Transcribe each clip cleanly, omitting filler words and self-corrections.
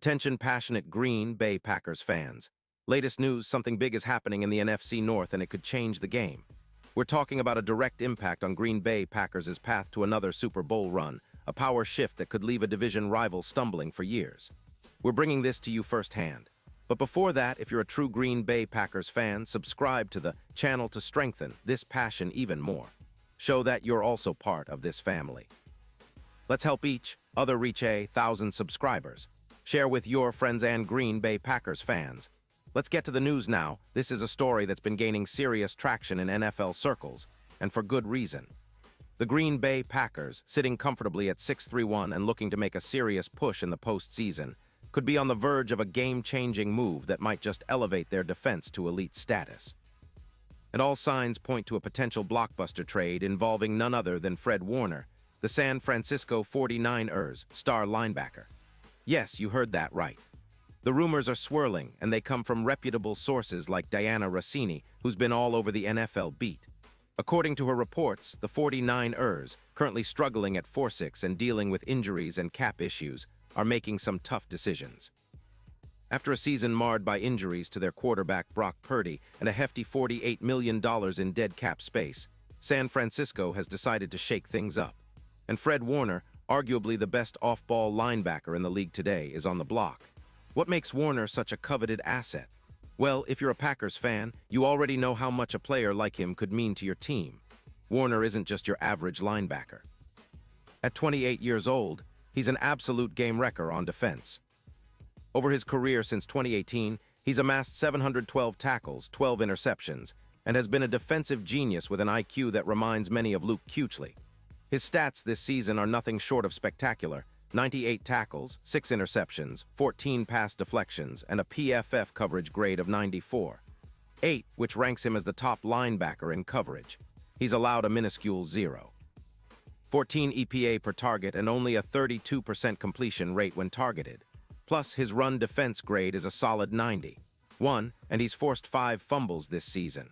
Attention passionate Green Bay Packers fans. Latest news, something big is happening in the NFC North and it could change the game. We're talking about a direct impact on Green Bay Packers' path to another Super Bowl run, a power shift that could leave a division rival stumbling for years. We're bringing this to you firsthand. But before that, if you're a true Green Bay Packers fan, subscribe to the channel to strengthen this passion even more. Show that you're also part of this family. Let's help each other reach 1,000 subscribers. Share with your friends and Green Bay Packers fans. Let's get to the news now. This is a story that's been gaining serious traction in NFL circles, and for good reason. The Green Bay Packers, sitting comfortably at 6-3-1 and looking to make a serious push in the postseason, could be on the verge of a game-changing move that might just elevate their defense to elite status. And all signs point to a potential blockbuster trade involving none other than Fred Warner, the San Francisco 49ers star linebacker. Yes, you heard that right. The rumors are swirling, and they come from reputable sources like Diana Rossini, who's been all over the NFL beat. According to her reports, the 49ers, currently struggling at 4-6 and dealing with injuries and cap issues, are making some tough decisions. After a season marred by injuries to their quarterback Brock Purdy and a hefty $48 million in dead cap space, San Francisco has decided to shake things up. And Fred Warner, arguably the best off-ball linebacker in the league today, is on the block. What makes Warner such a coveted asset? Well, if you're a Packers fan, you already know how much a player like him could mean to your team. Warner isn't just your average linebacker. At 28 years old, he's an absolute game wrecker on defense. Over his career since 2018, he's amassed 712 tackles, 12 interceptions, and has been a defensive genius with an IQ that reminds many of Luke Kuechly. His stats this season are nothing short of spectacular: 98 tackles, 6 interceptions, 14 pass deflections, and a PFF coverage grade of 94. 8, which ranks him as the top linebacker in coverage. He's allowed a minuscule 0. 14 EPA per target and only a 32% completion rate when targeted. Plus, his run defense grade is a solid 90. 1, and he's forced 5 fumbles this season.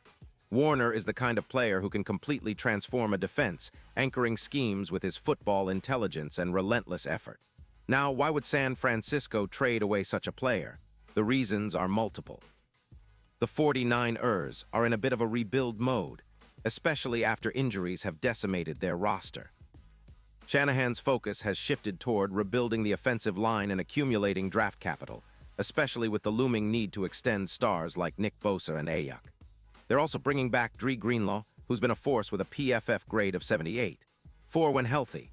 Warner is the kind of player who can completely transform a defense, anchoring schemes with his football intelligence and relentless effort. Now, why would San Francisco trade away such a player? The reasons are multiple. The 49ers are in a bit of a rebuild mode, especially after injuries have decimated their roster. Shanahan's focus has shifted toward rebuilding the offensive line and accumulating draft capital, especially with the looming need to extend stars like Nick Bosa and Ayuk. They're also bringing back Dre Greenlaw, who's been a force with a PFF grade of 78. 4 when healthy.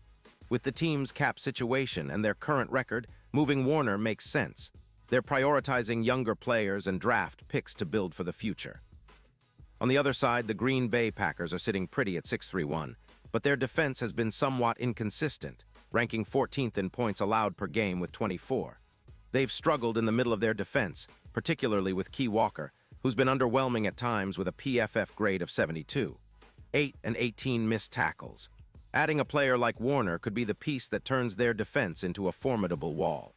With the team's cap situation and their current record, moving Warner makes sense. They're prioritizing younger players and draft picks to build for the future. On the other side, the Green Bay Packers are sitting pretty at 6-3-1, but their defense has been somewhat inconsistent, ranking 14th in points allowed per game with 24. They've struggled in the middle of their defense, particularly with Key Walker, who's been underwhelming at times with a PFF grade of 72. 8 and 18 missed tackles. Adding a player like Warner could be the piece that turns their defense into a formidable wall.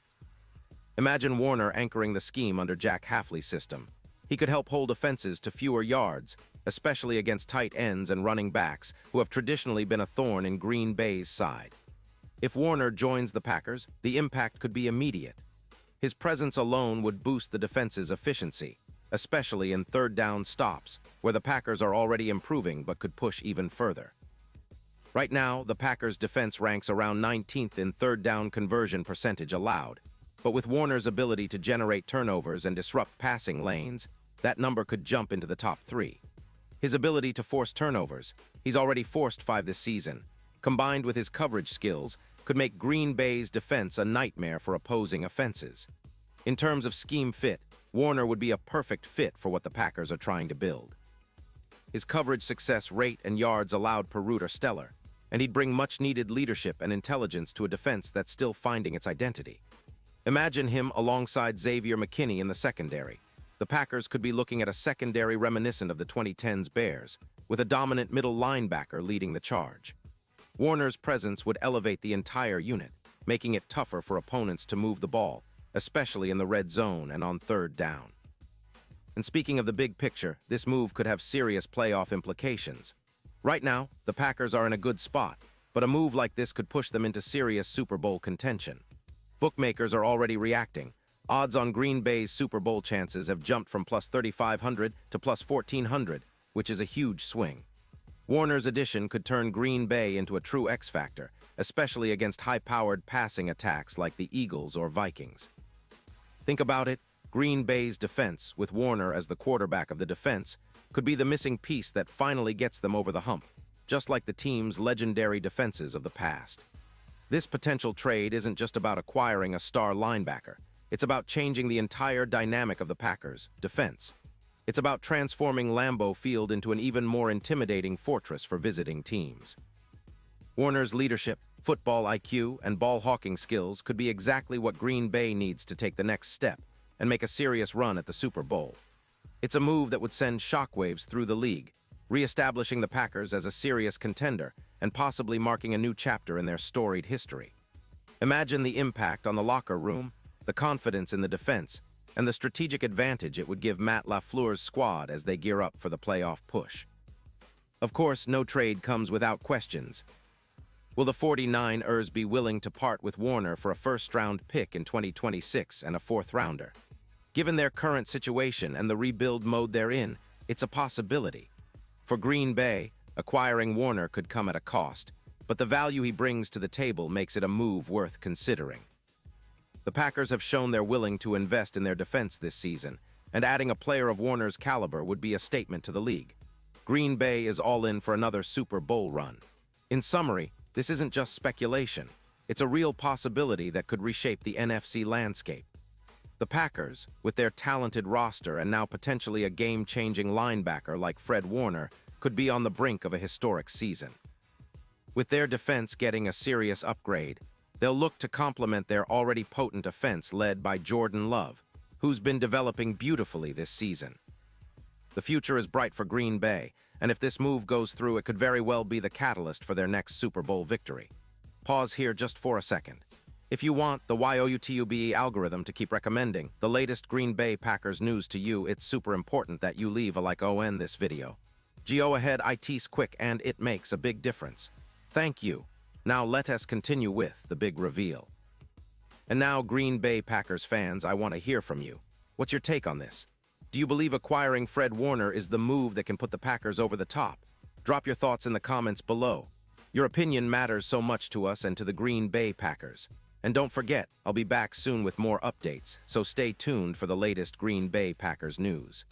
Imagine Warner anchoring the scheme under Jack Hafley's system. He could help hold offenses to fewer yards, especially against tight ends and running backs, who have traditionally been a thorn in Green Bay's side. If Warner joins the Packers, the impact could be immediate. His presence alone would boost the defense's efficiency, especially in third-down stops, where the Packers are already improving but could push even further. Right now, the Packers' defense ranks around 19th in third-down conversion percentage allowed, but with Warner's ability to generate turnovers and disrupt passing lanes, that number could jump into the top 3. His ability to force turnovers, he's already forced 5 this season, combined with his coverage skills, could make Green Bay's defense a nightmare for opposing offenses. In terms of scheme fit, Warner would be a perfect fit for what the Packers are trying to build. His coverage success rate and yards allowed per route are stellar, and he'd bring much-needed leadership and intelligence to a defense that's still finding its identity. Imagine him alongside Xavier McKinney in the secondary. The Packers could be looking at a secondary reminiscent of the 2010s Bears, with a dominant middle linebacker leading the charge. Warner's presence would elevate the entire unit, making it tougher for opponents to move the ball, especially in the red zone and on third down. And speaking of the big picture, this move could have serious playoff implications. Right now, the Packers are in a good spot, but a move like this could push them into serious Super Bowl contention. Bookmakers are already reacting. Odds on Green Bay's Super Bowl chances have jumped from plus 3,500 to plus 1,400, which is a huge swing. Warner's addition could turn Green Bay into a true X factor, especially against high-powered passing attacks like the Eagles or Vikings. Think about it, Green Bay's defense, with Warner as the quarterback of the defense, could be the missing piece that finally gets them over the hump, just like the team's legendary defenses of the past. This potential trade isn't just about acquiring a star linebacker. It's about changing the entire dynamic of the Packers' defense. It's about transforming Lambeau Field into an even more intimidating fortress for visiting teams. Warner's leadership, football IQ, and ball-hawking skills could be exactly what Green Bay needs to take the next step and make a serious run at the Super Bowl. It's a move that would send shockwaves through the league, re-establishing the Packers as a serious contender and possibly marking a new chapter in their storied history. Imagine the impact on the locker room, the confidence in the defense, and the strategic advantage it would give Matt LaFleur's squad as they gear up for the playoff push. Of course, no trade comes without questions. Will the 49ers be willing to part with Warner for a first-round pick in 2026 and a fourth-rounder? Given their current situation and the rebuild mode they're in, it's a possibility. For Green Bay, acquiring Warner could come at a cost, but the value he brings to the table makes it a move worth considering. The Packers have shown they're willing to invest in their defense this season, and adding a player of Warner's caliber would be a statement to the league. Green Bay is all in for another Super Bowl run. In summary, this isn't just speculation. It's a real possibility that could reshape the NFC landscape. The Packers, with their talented roster and now potentially a game-changing linebacker like Fred Warner, could be on the brink of a historic season. With their defense getting a serious upgrade, they'll look to complement their already potent offense led by Jordan Love, who's been developing beautifully this season. The future is bright for Green Bay, and if this move goes through, it could very well be the catalyst for their next Super Bowl victory. Pause here just for a second. If you want the YOUTUBE algorithm to keep recommending the latest Green Bay Packers news to you, it's super important that you leave a like on this video. Go ahead, it's quick and it makes a big difference. Thank you. Now let us continue with the big reveal. And now, Green Bay Packers fans, I want to hear from you. What's your take on this? Do you believe acquiring Fred Warner is the move that can put the Packers over the top? Drop your thoughts in the comments below. Your opinion matters so much to us and to the Green Bay Packers. And don't forget, I'll be back soon with more updates, so stay tuned for the latest Green Bay Packers news.